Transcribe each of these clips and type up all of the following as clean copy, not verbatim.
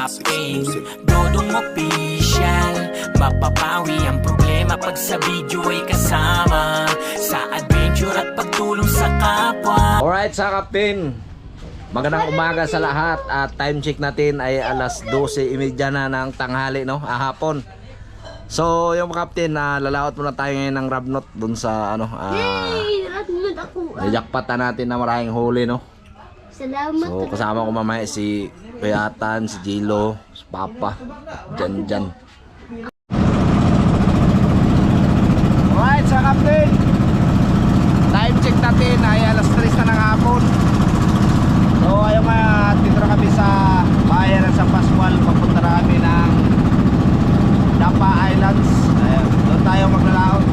Captain Dodong Official. Mapapawi ang problema pag sa video ay kasama sa adventure at pagtulong sa kapwa. Alright sa Captain, magandang umaga sa lahat. At time check natin ay alas 12:30 na ng tanghali, no? Hapon. So yung Captain, lalaot muna tayo ngayon ng Rabnot dun sa Rabnot ako. jackpot natin na maraming huli, no? Salamat. So kasama ko mamaya si Kuyatan, si Jilo, si Papa, Jan. Alright sa Captain, time check natin ay alas 3 na ng hapon. So ayun nga, dito na kami sa bayan ng San Pascual. Papunta na kami ng Dapa Islands. Ayun, doon tayo maglalaot.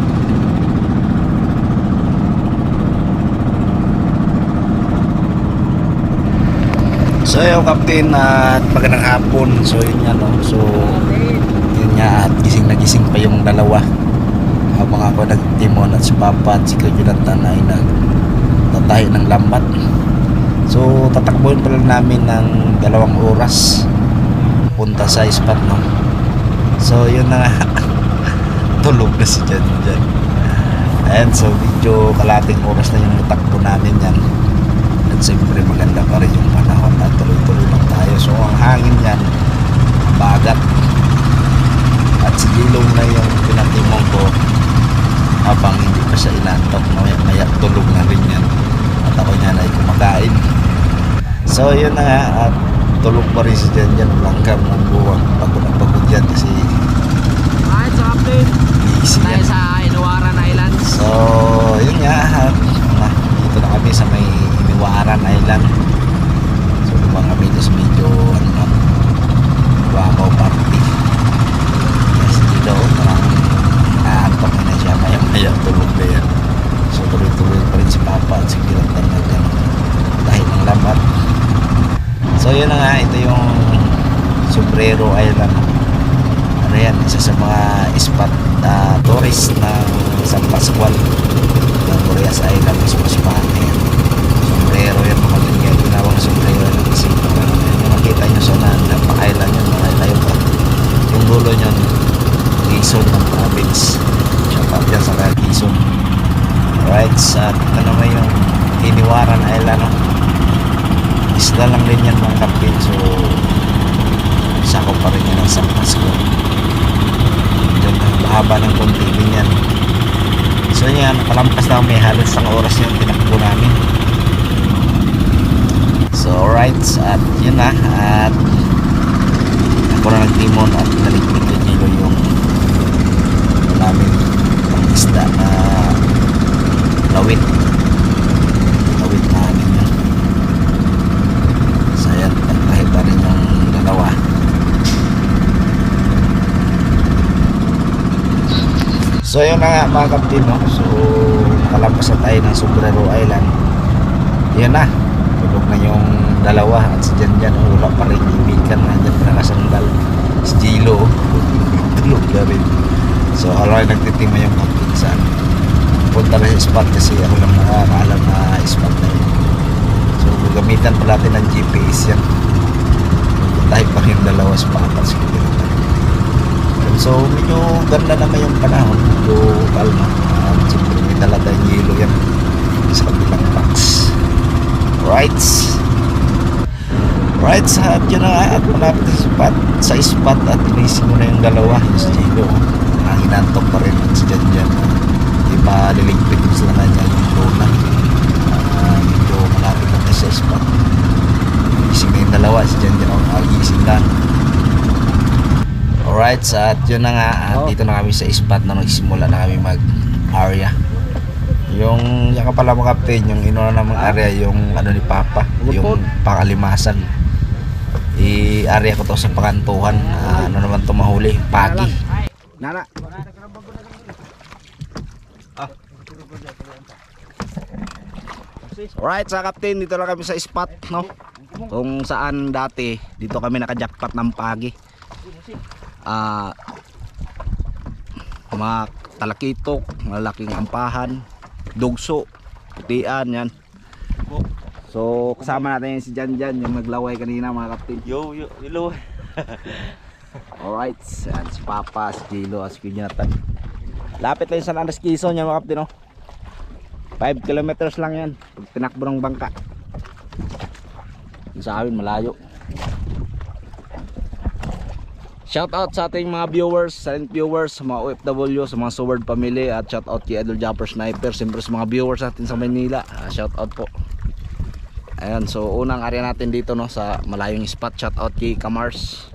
So ayun Captain, at magandang hapon. So yun nga, no? So yun nga, at gising na gising pa yung dalawa habang ako nagtimon at si Papa at si Jonathan ay nagtatahi ng lambat. So tatakbuhin pa lang namin ng 2 oras punta sa spot, no? So yun na nga. Tulog na si Jan. And so medyo kalating oras na yung natakbo namin yan. At siyempre maganda pa rin yung panahon at tuloy-tuloy lang tayo. So ang hangin yan bagat. At si Gilong na yung pinatimong ko habang hindi pa siya inantok. Maya tulog na rin yan. At ako niya na ay kumakain. So yun na nga, at tulog pa rin si Jan. Langkam ng buwang. Pagod na pagod yan kasi Alright, so Captain, busy tayo yan. sa Inuwaran Islands. So yun nga, at dito na kami sa may Inuwaran Island. So lumang kami dito sa medyo Wakaw Party. Yes, dito parang naantok na siya, maya tulog na yan. So tuloy-tuloy pa rin si Papa at si Jonathan dahil ng lambat. So yun na nga, ito yung Sombrero Island. Ano yan, isa sa mga spot tourist ng San Pascual ng Boreas Island. Mas pahante yan. Sombrero yan, mga ginawang sombrero yan kasi yung makita nyo sa napaka-island yun, makita yung dulo nyo Quezon ng province. Shout out yan sa kaya Quezon. Alright, at ano naman yung Iniwaran Island, no? Isla lang din yan mga Captain. So sakop pa rin yan ng San Pascual. Diyan mahaba ng konti din yan. So yan, nakalampas na kami halos ang oras yung tinakbo namin. So alright, at yun na, at ako na nagtimon at naligpit ko Gilo yung namin ang isda na lawit namin yun. So yan, kahit pa rin yung dalawa. So yun na nga mga Captain, no? So nakalampas na tayo ng Sombrero Island. Yan na, tulog na yung dalawa at si Jan wala pa rin ibigan na dyan pa nakasandal. Si Gilo tulog na rin. So alay nagtitima yung Captain sa punta na yung spot kasi ako lang nakakaalam na spot na yun. So gamitan pa natin ng GPS yan. Tayo pa rin dalawa sa patas. So medyo ganda naman yung panahon, medyo kalma. Siyempre may dala tayong yelo yan sa kabilang box. Right, at yun na nga, at malapit sa spot at inisip mo na yung dalawa, yung si Gilo. Hinantok pa rin si Jan. Di pa liligpit sila na niya yung luna. Medyo malapit na tayo sa spot. Inisip na yung dalawa, si Jan gising lang. Alright, at yun na nga, dito na kami sa spot na nagsimula na kami mag-area. Yung ka pala mga Captain, yung inuna namang area, yung ano ni Papa, yung Pangalimasan. I-area ko to sa Pakantuhan. Ano naman to mahuli? Pagi. Nana. Alright, sa Captain, dito lang kami sa spot, no? Kung saan dati, dito kami naka-jackpot ng Pagi. Mga talakitok, malaking ampahan, dugso, putian yan. So kasama natin yung si Jan, yung naglaway kanina mga Captain. Yo, hello. Alright, yan, si Papa, si Gilo, si Jonathan. Lapit lang yung San Andres Quezon yan mga kapatid, no? 5 kilometers lang yan pag tinakbo ng bangka. Yung sa amin malayo. Shout out sa ating mga viewers, silent viewers, sa mga OFW, sa mga Sword family, at shout out kay Idol Jumper Sniper, siyempre sa mga viewers natin sa Manila. Shout out po. Ayan, so unang area natin dito, no, sa malayong spot. Shout out kay Kamars.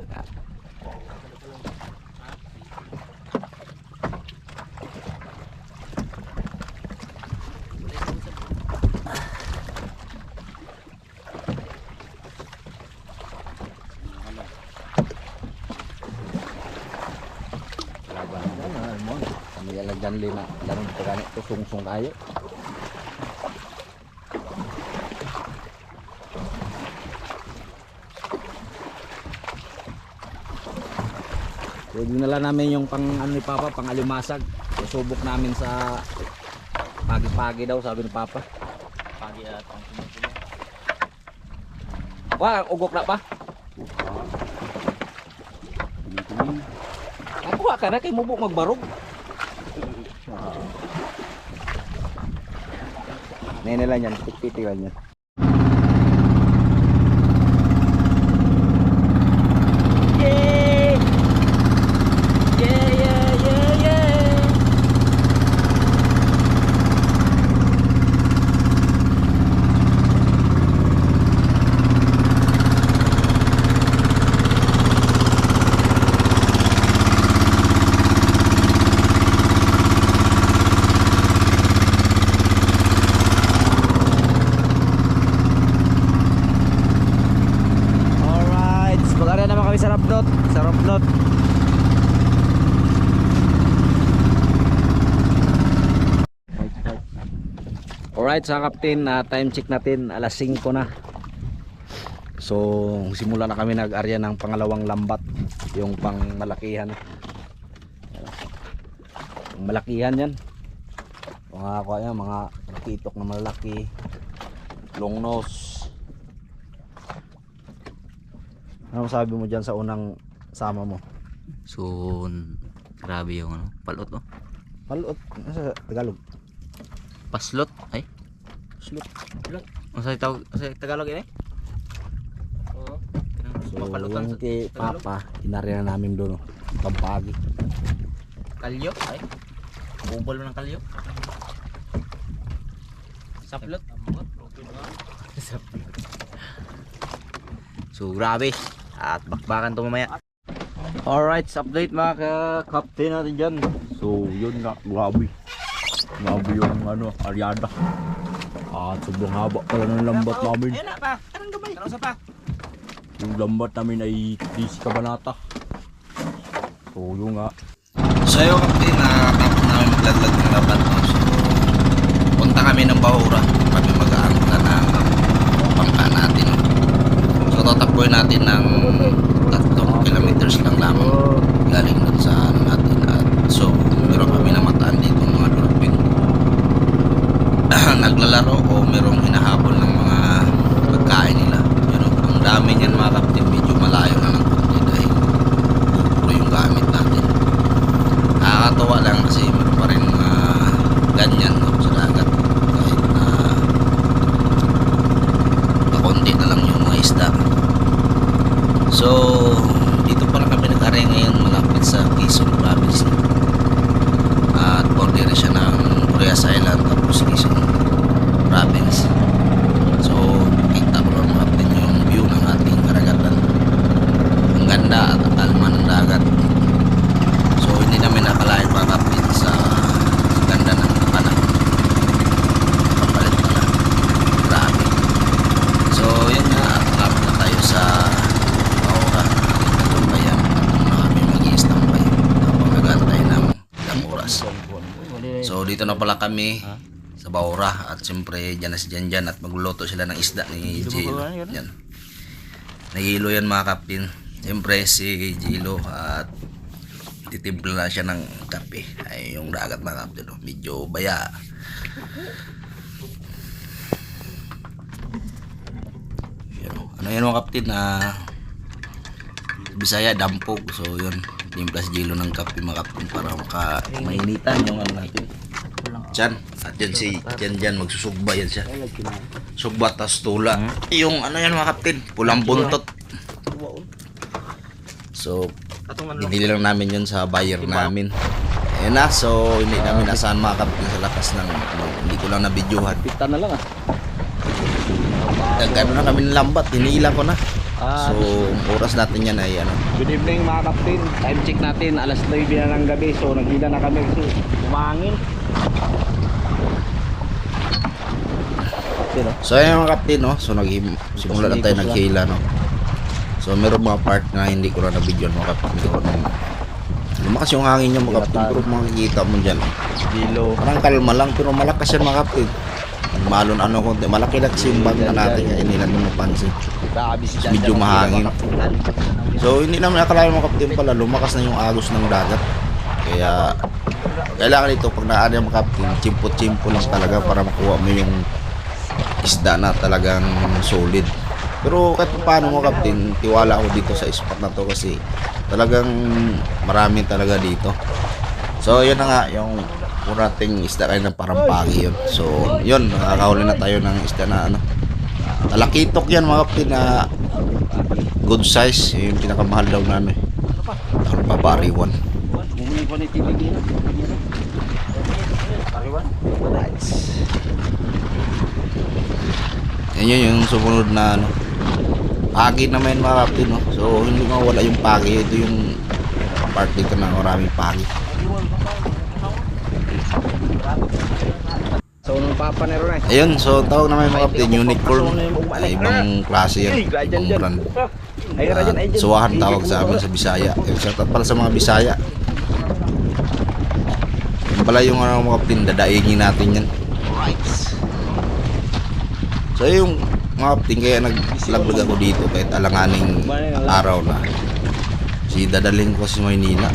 Kami alagyan lina larong pagani to sungsung kayo. So dinala namin yung pang ano ni Papa, pang alimasag. Susubok namin sa pagi-pagi daw, sabi ni Papa. Pagi at ang sumusunod. Wah, ugok na pa. Ako ka na kay mubok magbarog. Nene lang yan, piti lang yan. Sa Roplot. Alright, sa Captain, time check natin alas 5 na. So simula na kami nag-arya ng pangalawang lambat, yung pang malakihan. Malakihan yan. Mga kitok na malaki, long nose. Ano sabi mo dyan sa unang sama mo? So, grabe yung ano, palot, no? Palot, sa Tagalog. Paslot, ay? Slot. Ano sa Tagalog yun eh? Oo. So yung kay Papa, inarya na namin doon, Pampagi. Kalyo, ay? Bubol mo ng kalyo? Saplot? Saplot. So, grabe. At bakbakan to mamaya. Alright, update mga ka-captain natin dyan. So yun nga, grabe yung ano, aryada. At sobrang haba pala ng lambat namin. Ayun na pa, anong gabay? Ano sa pa? Yung lambat namin ay 30 kabanata. So yun nga. So yung captain, nakakapos namin magladlad ng lambat. So punta kami ng Bahura. Kami mag-aangka ng bangka natin. So tatakboy natin ng 3 kilometers lang lamang galing dun sa ano natin. At so meron kami namataan dito mga dolphin. Naglalaro o merong hinahabol ng mga pagkain nila. Ang dami niyan mga kapatid, medyo malayo na ng konti dahil puro yung gamit natin. Nakakatawa lang kasi meron pa rin ganyan, no, sa dagat. Kahit na kakonti na lang yung mga isda. So dito pala kami nag-aray ngayon malapit sa Quezon Province. At border siya ng Burias Island tapos Quezon Province. So kita ko lang mga kapatid yung view ng ating karagatan. Ang ganda at alma ng dagat. So hindi namin nakalain mga kapatid sa ganda ng panahon. Kapalit pala. Grabe. So yun nga, malapit na tayo sa Bahura. Bayan. Doon na kami mag-i-standby habang nag-antay ng ilang oras. So dito na pala kami sa Bahura at siyempre dyan na si Janjan at magluluto sila ng isda ni Jilo. Yan. Nahilo yan mga kapin. Siyempre si Jilo at titimpla na siya ng kape. Ay yung dagat mga kapin. Medyo baya. Yan. Ano yan mga kapin na Bisaya, dampog. So yun, timplas gilo ng kape mga kapatid para mainitan yung ano natin. Diyan. At yan si Jan magsusugba yan siya. Sugba tas tula. Yung ano yan mga kapatid, pulang buntot. So, binili lang namin yun sa buyer namin. Ayan na, so hindi namin asahan mga kapatid sa lakas ng hindi ko lang na-videohan. Pita na lang Nag-ano na kami ng lambat, hinila ko na. So, oras natin yan ay ano. Good evening mga kapatid. Time check natin, alas 9 na ng gabi. So naghila na kami kasi umangin. So ayun mga kapatid, no? So simula na tayo naghila, no? So meron mga part na hindi ko na na-video mga kapatid. Lumakas yung hangin niya mga kapatid. Pero makikita mo dyan. Parang kalma lang pero malakas yan mga kapatid. Malon ano konti. Malaki na kasi yung bag na natin. Kaya hindi natin mapansin. So, medyo mahangin. So hindi naman nakalayo mga kapatid pala. Lumakas na yung agos ng dagat. Kaya kailangan ito pag naari mga kapatid. Chimpo-chimpo lang talaga para makuha mo yung isda na talagang solid. Pero kahit paano mo kapatid, tiwala ako dito sa spot na to kasi talagang marami talaga dito. So yun na nga yung nating isda kayo ng parang pagi yun. So yun, nakakahuli na tayo ng isda na ano, talakitok yan mga kapatid na good size. Yung pinakamahal daw namin, ang babariwan. Yan yun yung sumunod na ano, pagi naman mga kapatid, no? So hindi mawala yung pagi. Ito yung part dito na maraming pagi. So nung papanero na. Ayun, so tawag naman mga kapatid, unicorn. Ay, ibang klase yan, ibang brand. Suwahan tawag sa amin sa Bisaya. Shout out pala sa mga Bisaya. Yan pala yung ano, mga kapatid, dadaigin natin yan. So yung mga kapatid, kaya naglaglag ako dito kahit alanganing araw na. Si dadalhin ko si Maynila.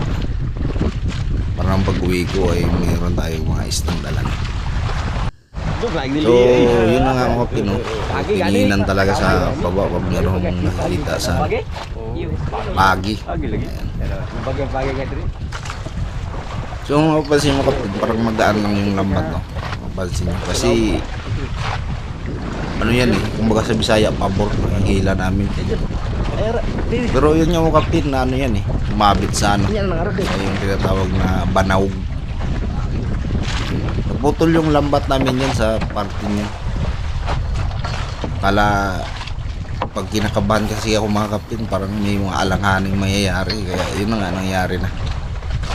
Parang pag-uwi ko ay mayroon tayong mga istang dalan. So yun na nga mga kapatid, no? Tinginan talaga sa baba pag mayroong nakikita sa pagi. So mapapansin mo kapatid, parang magaan lang yung lambat, no? Mapapansin mo kasi ano yan eh, kumbaga sa Bisaya, pabor ang hila namin. Pero yun yung kapatid na ano yan eh, umabit sa ano, sa yung tinatawag na banawg. Naputol yung lambat namin yan sa parte niya. Kala pag kinakabahan kasi ako mga kapatid, parang may mga alanganing mayayari, kaya yun na nga nangyari na.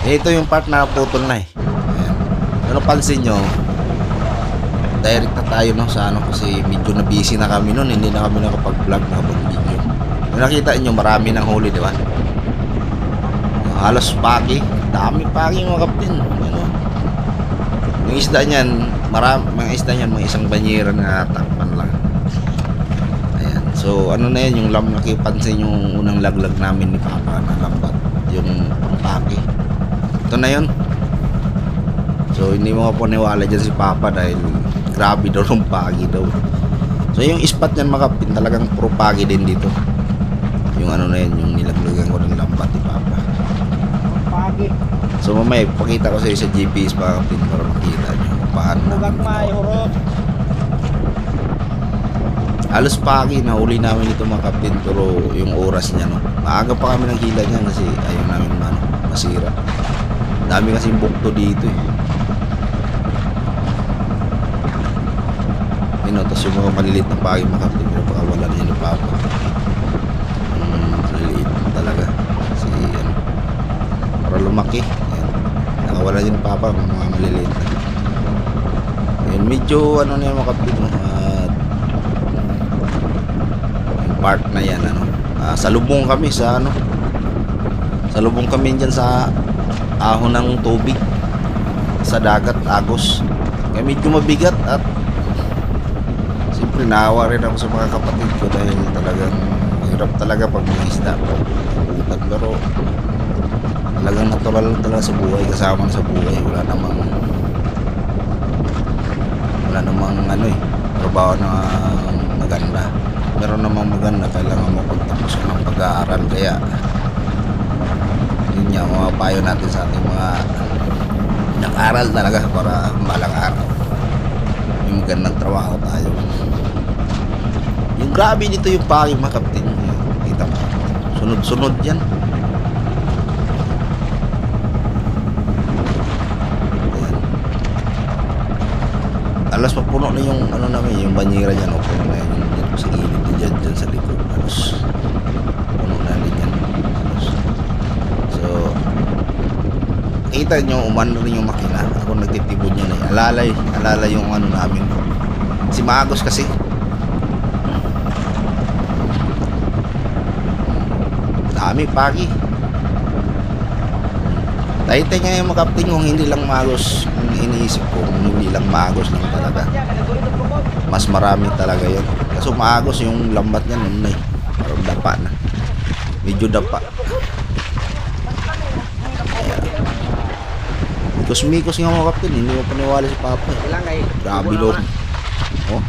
Ito yung part na naputol na eh. Ayan. Pero pansin nyo, direct na tayo, no, sa ano, kasi medyo na busy na kami noon, hindi na kami nakapag-vlog, nakapag-video. Kung nakita niyo marami nang huli, di ba? Halos pagi, dami pagi mga kapatid. Ano? Yung isda niyan, mga isda niyan, mga isang banyera na takpan lang. Ayan. So ano na yan, yung nakipansin yung unang laglag namin ni Papa na lambat, yung pangpaki. Ito na yun. So hindi mo mapaniwala dyan si Papa dahil grabe daw ng pagi daw. So yung spot niyan mga kapatid, talagang puro pagi din dito. Yung ano na yun, yung nilaglagan ko ng lambat ni Papa. Pagi. So mamaya pakita ko sa iyo sa GPS mga kapatid para makita nyo paano na. Halos pagi na uli namin ito mga kapatid, pero yung oras niya, no, maaga pa kami naghila niyan kasi ayaw namin masira. Dami kasing bukto dito eh. Tapos yung mga maliliit na pagi mga kapatid, pero baka wala na yun ni Papa. Maliliit talaga kasi ano, para lumaki. Ayan. Nakawala yun ni Papa, mga maliliit na. Ayan, medyo ano na yun mga kapatid, no? Yung part na yan ano, salubong kami sa ano, salubong kami dyan sa ahon ng tubig sa dagat, agos. Kaya medyo mabigat at siyempre naawa rin ako sa mga kapatid ko dahil talagang hirap talaga pag may isda. Pero talagang natural talaga sa buhay, kasama na sa buhay. Wala namang ano eh, trabaho na maganda. Meron namang maganda, kailangan mo pagtapos ka ng pag-aaral. Kaya niya, mga payo natin sa ating mga nag-aral talaga para malang araw yung magandang trabaho tayo. Yung grabe dito yung packing mga kapatid, kita mo, sunod-sunod yan. Ayan. Alas pa puno na yung ano namin, yung banyera dyan, o puno na yun, dyan sa gilid dyan, dyan sa likod, alas puno na rin yan, alas. So kita nyo, umano rin yung makina. Ako nagtitibod niya na alalay yung ano namin, si Magos kasi. Dami pagi. Tayo-tayo nga yung makapting kung hindi lang Magos. Kung iniisip ko, kung hindi lang Magos lang talaga, mas marami talaga yun. Kaso Magos yung lambat niya nun na parang dapa na, medyo dapa. Mikos nga mga kapatid, hindi mo paniwala si Papa. Grabe loob. Oh.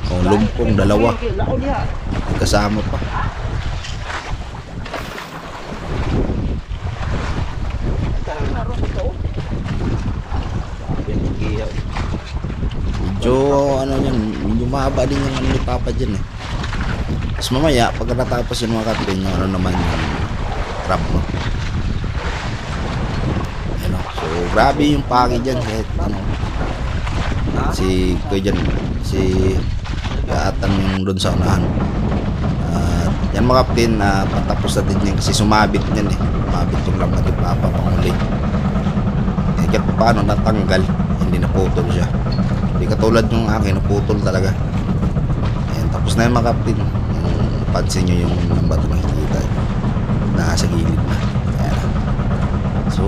Oh, lumpong dalawa. Kasama pa. Medyo ano yan, medyo mahaba din yung ano ni Papa dyan eh. Tapos mamaya, pag natapos yung mga kapatid, yung ano naman yung trap mo. So grabe yung pagi dyan, kahit ano, si Kuya dyan, si Kaatan yung doon sa unahan. Yan mga kapatid, patapos na din yan kasi sumabit yan eh, sumabit yung lambat ni Papa panguli. Eh kahit paano natanggal, hindi naputol siya, hindi katulad yung akin, naputol talaga. Ayan, tapos na yung mga kapatid, yung pansin nyo yung lambat na nakikita nasa gilid na. Ayan. So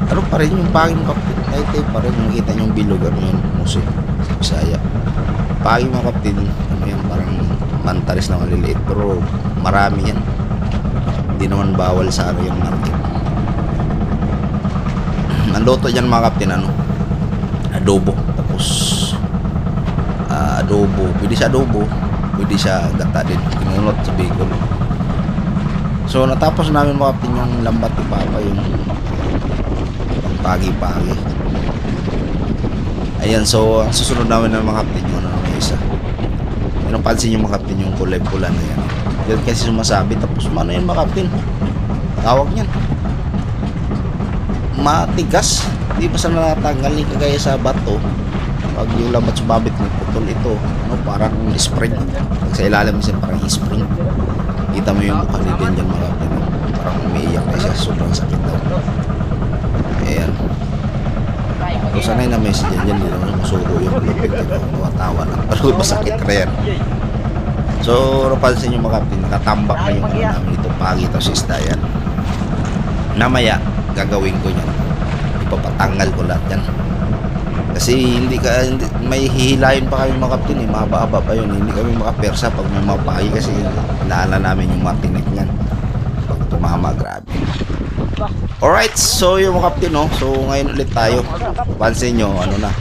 ano pa rin yung paging kapatid, tayo pa rin yung kita yung bilog, ano yun, musik sa Bisaya. Paging mga kapatid, ano yun, parang mantaris na maliliit, pero marami yan, hindi naman bawal sa ano yung market. Nandoto dyan mga kapatid, ano, adobo, tapos adobo, pwede sa adobo, pwede sa gata din, kinunot sa Bicol. So natapos namin mga kapatid yung lambat ni Papa, yung pagi-pagi. Ayan, so ang susunod namin ng mga kapatid yung ano na isa. Yung pansin yung mga kapatid yung kulay pula na yan. Yan kasi sumasabi, tapos ano yun mga kapatid? Tawag niyan, matigas. Di ba sa natanggal ni kagaya sa bato, pag yung lambat sumabit mo, putol ito, ano, parang spring. Pag sa ilalim siya parang spring. Kita mo yung mukha ni din dyan mga kapatid, parang umiiyak na siya, sobrang sakit daw. Ayan. So sanay na message dyan, hindi naman masuko yung lupit ito, tawa lang, pero masakit na yan. So napansin nyo mga kapatid, nakatambak na yung ano namin dito, pagi ito si isda yan. Namaya gagawin ko yan, ipapatanggal ko lahat yan, kasi hindi may hihilayin pa kami mga kapatid, mahaba-haba pa yun, hindi kami makapersa pag may mapagi, kasi inaala namin yung matinik yan pag tumama, grabe. Alright, so yung mga kapatid, no? So ngayon ulit tayo, pansin nyo, ano na,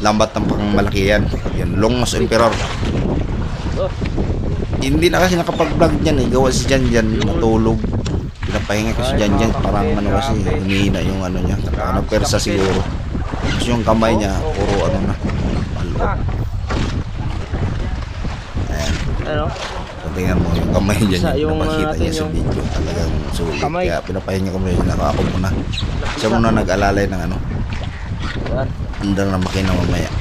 lambat ng pangmalaki yan, yun, Longnos Emperor. Hindi na kasi nakapag-vlog dyan eh, gawa si Janjan natulog, pinapahinga ko si Janjan, parang ano kasi humihina yung ano niya, nagpersa siguro, kasi yung kamay niya puro ano na, maloob. Ayan, so tingnan mo yung kamay niya, pinapakita niya sa video, talagang sulit, kaya pinapahinga ko muna, ako muna, siya muna nag-alalay ng ano, andang na makina mamaya.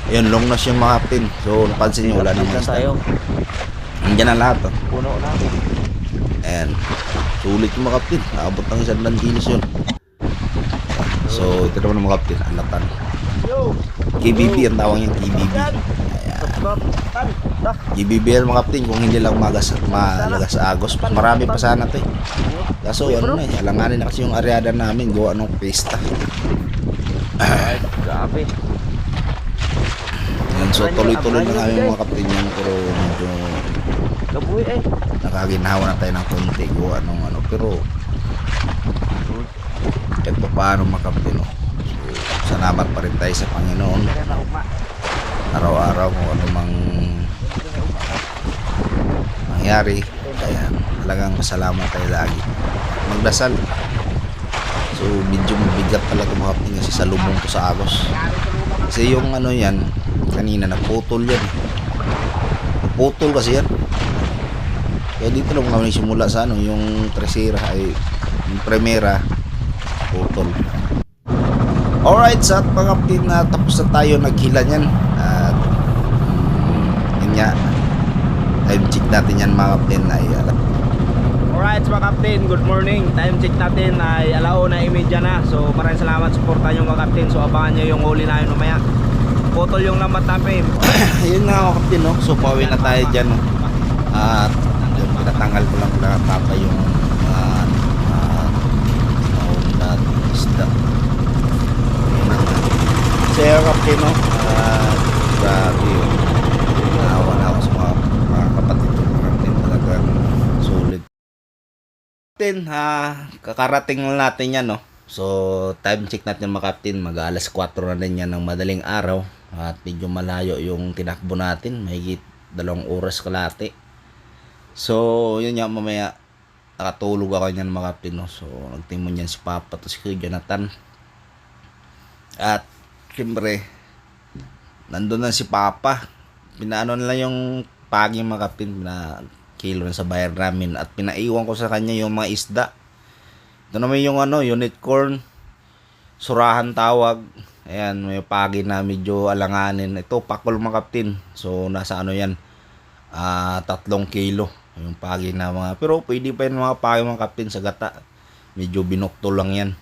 Yun, Longnos yung mga kapatid. So napansin nyo, wala naman tayo. Nandiyan na lahat, oh. Puno na. Ayan, sulit yung mga kapatid, naabot ng 100 kilos yun. So ito naman mga kapatid, alatan, KBB ang tawag yung KBB. Ayan, KBB yan mga kapatid, kung hindi lang malagas sa Agos, marami pa sana to eh. Kaso ano na eh, alanganin na kasi yung areada namin, gawa ng pista. Grabe. Yan, so tuloy-tuloy na kami mga kapatid yan, pero medyo Gabuhi eh. nakaginawa na tayo ng konti, gawa ng ano, pero kahit pa paano mga kapatid, no? So salamat pa rin tayo sa Panginoon araw-araw kung ano mang mangyari. Ayan, talagang pasalamat tayo lagi. Magdasal. So medyo mabigat talaga mga kapatid kasi sa lubong to sa Agos. Kasi yung ano yan, kanina naputol yan. Naputol kasi yan. Kaya dito lang kami simula sa ano, yung Tresera ay yung Primera putol. Alright, sa mga kapatid na tapos na tayo naghila niyan. At yun nga, time check natin yan mga kapatid ay Alright mga kapten, good morning. Time check natin ay 1:30 na. So maraming salamat, suporta nyo mga kapten. So abangan nyo yung huli namin mamaya. Putol yung lambat namin. yun nga mga kapatid, no? So pauwi na tayo dyan, no? At yung pinatanggal ko lang kila Papa yung na isda. So yung kapatid, no? Grabe yun. Naawa na ako sa mga kapatid ko. Mga kapatid talagang sulit. Kakarating lang natin yan, no? So time check natin mga kapatid, mag alas 4 na din yan ng madaling araw. At medyo malayo yung tinakbo natin, mahigit 2 oras kalahati. So yun nga, mamaya nakatulog ako niyan mga kapatid, no? So nagtimon yan si Papa to si Kuya Jonathan. At siyempre nandun na si Papa, pinaano nila yung paging mga kapatid na kilo na sa bayar namin at pinaiwan ko sa kanya yung mga isda. Ito naman yung ano, unicorn, surahan tawag. Ayan, may pagi na medyo alanganin. Ito, pakol mga kapatid. So, nasa ano yan, 3 kilo. Yung pagi na mga, pero pwede pa yung mga pagi mga kapatid sa gata. Medyo binukto lang yan.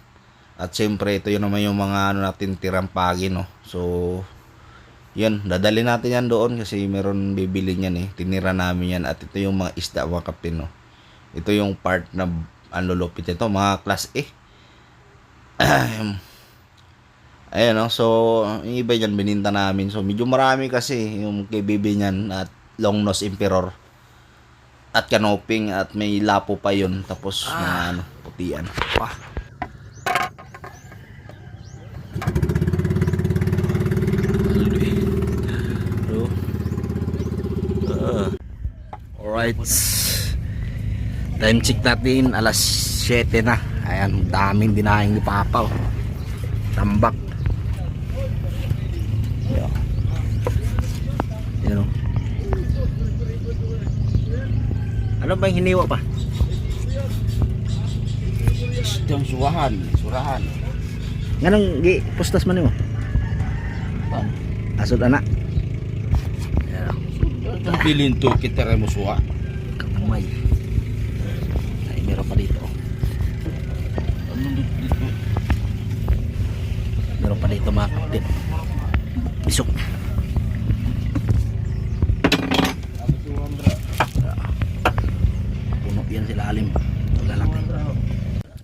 At siyempre, ito yun naman yung mga ano natin, tirang pagi, no. So, yun, dadali natin yan doon kasi meron bibili niyan eh. Tinira namin yan at ito yung mga isda mga kapatid, no. Ito yung part na anlulupit ito, mga class A. Ayan, no. So, yung iba dyan bininta namin. So, medyo marami kasi yung KBB niyan at long nose emperor at canoping at may lapo pa yun. Tapos, mga ano, putian pa. Alright, time check natin alas 7 na. Ayan, daming dinaing ni Papa, oh. Tambak. Ayan, oh. Ano ba yung hiniwa pa? Yung surahan. Ganang gi postas man mo. Asod anak. Ang bilin to kita rin mo suwa. Kamay. Ay, meron pa dito. Meron pa dito mga kapatid. Isok. Puno yan sila alim. Lalaki.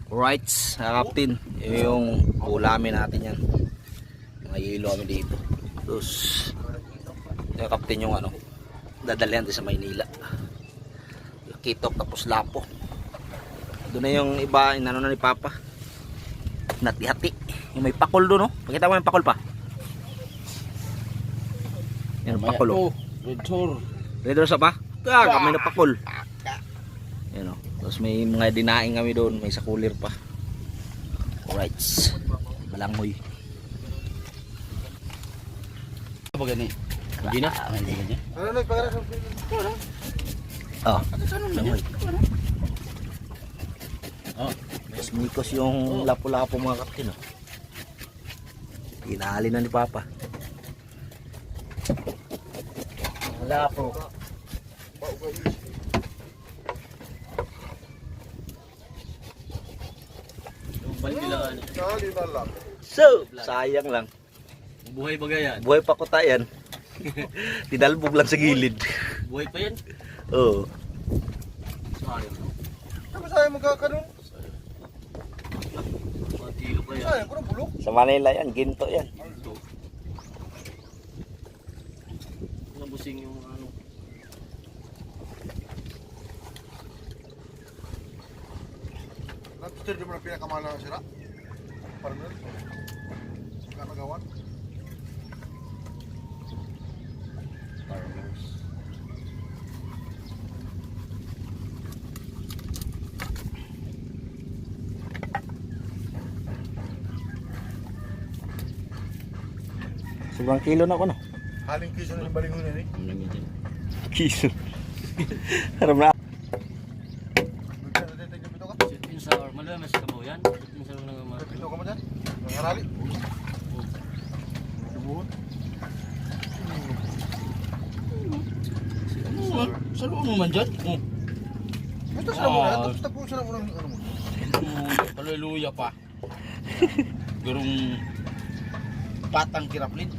Alright, mga kapatid. Yung ulamin natin yan. Mga yelo kami dito. Tapos, yung kapatid yung ano, dadalihan din sa Maynila. Kitok tapos lapo. Doon na yung iba, inano na ni Papa. Natihati. Yung may pakol doon, no? Pakita mo yung pakol pa. Yan, pakol, oh. Red Rosa pa? Kami na pakol. Yan, no? Tapos may mga dinaing kami doon. May sakulir pa. Alright. Balanghoy. Apa gani? Hindi na. Oh. Oh, mas mikos yung lapo-lapo mga kapatid, no? Pinali na ni Papa. Lapo. So, sayang lang. Buhay ba yan? Buhay pa ko tayan. Tinalbog lang sa gilid. Buhay pa yan? Oo. Sayang. Ano sa'yo magkakaroon? Mga kilo pa yan. Sa'yo, kurang bulok. Sa Manila yan, ginto yan. Nabusing yung ano. Nag-stir di mo na pinakamahal na sira? Parang nun. Kakagawan. Sobrang kilo na ako, no? Haling kiso na yung balingon yan eh. Kiso. Harap na. Bigyan na tayo pito ka. Sit in sa Ormala, mas kabaw yan. Sit in sa mga Pito ka mo dyan. Nangarali. Dubuhon. Sa loob mo man dyan? Ito sila muna. Tapos tapusin sila muna. Ano mo? Haleluya pa. Gurong patang kiraplin.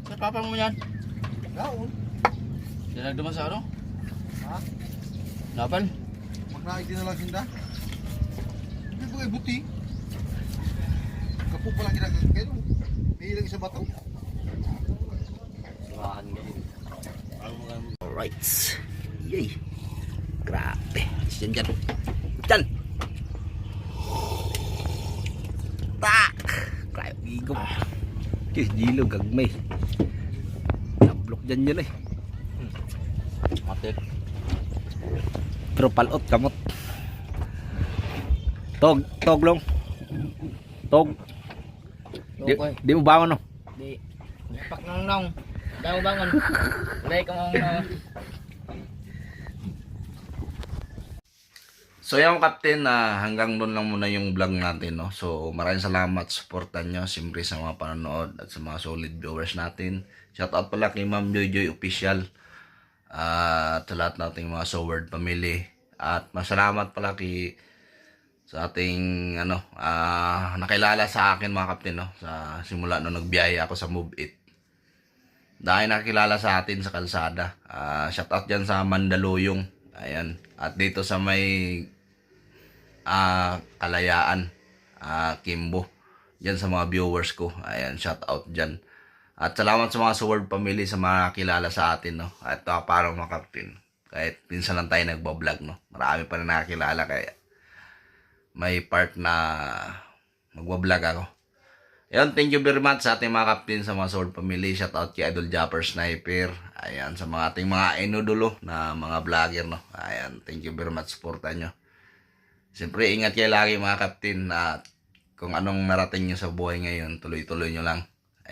Sa papa mo yan? Gaon. Dinagdaman sa ano? Ha? Lapal? Magnaig din na lang sinda. Hindi ba kayo buti? Kapo pa lang ginagawa kayo. May ilang isa bato. Siwahan ngayon. Alright. Yay. Grabe. Diyan dyan. Diyan. Tak. Grabe. Igong. Dilo gagmay. Nablok dyan yun eh. Matik. Pero palot kamot. Tog long. Tog. Di mo bangon no? Di. Pak nong nong. Daw bangon. Lay ka mong So yung Captain, hanggang doon lang muna yung vlog natin, no? So maraming salamat, supportan nyo siyempre sa mga panonood at sa mga solid viewers natin. Shoutout pala kay Ma'am Joy Official at sa lahat nating mga Soward family. At masalamat pala sa ating nakilala sa akin mga Captain, no? Sa simula nung nagbiyaya ako sa Move It. Dahil nakilala sa atin sa kalsada. Shoutout dyan sa Mandaluyong. Ayan. At dito sa may Kalayaan, Kimbo. Diyan sa mga viewers ko. Ayan, shout out dyan. At salamat sa mga Sword family sa mga kilala sa atin, no. At parang mga Captain. Kahit pinsan lang tayo nagbablog, no. Marami pa rin nakakilala kaya may part na magbablog ako. Ayan, thank you very much sa ating mga Captain sa mga Sword family. Shout out kay Idol Japper Sniper. Ayan, sa mga ating mga inudulo na mga vlogger, no. Ayan, thank you very much, supportan nyo. Siyempre, ingat kayo lagi mga Captain at kung anong narating nyo sa buhay ngayon, tuloy-tuloy nyo lang.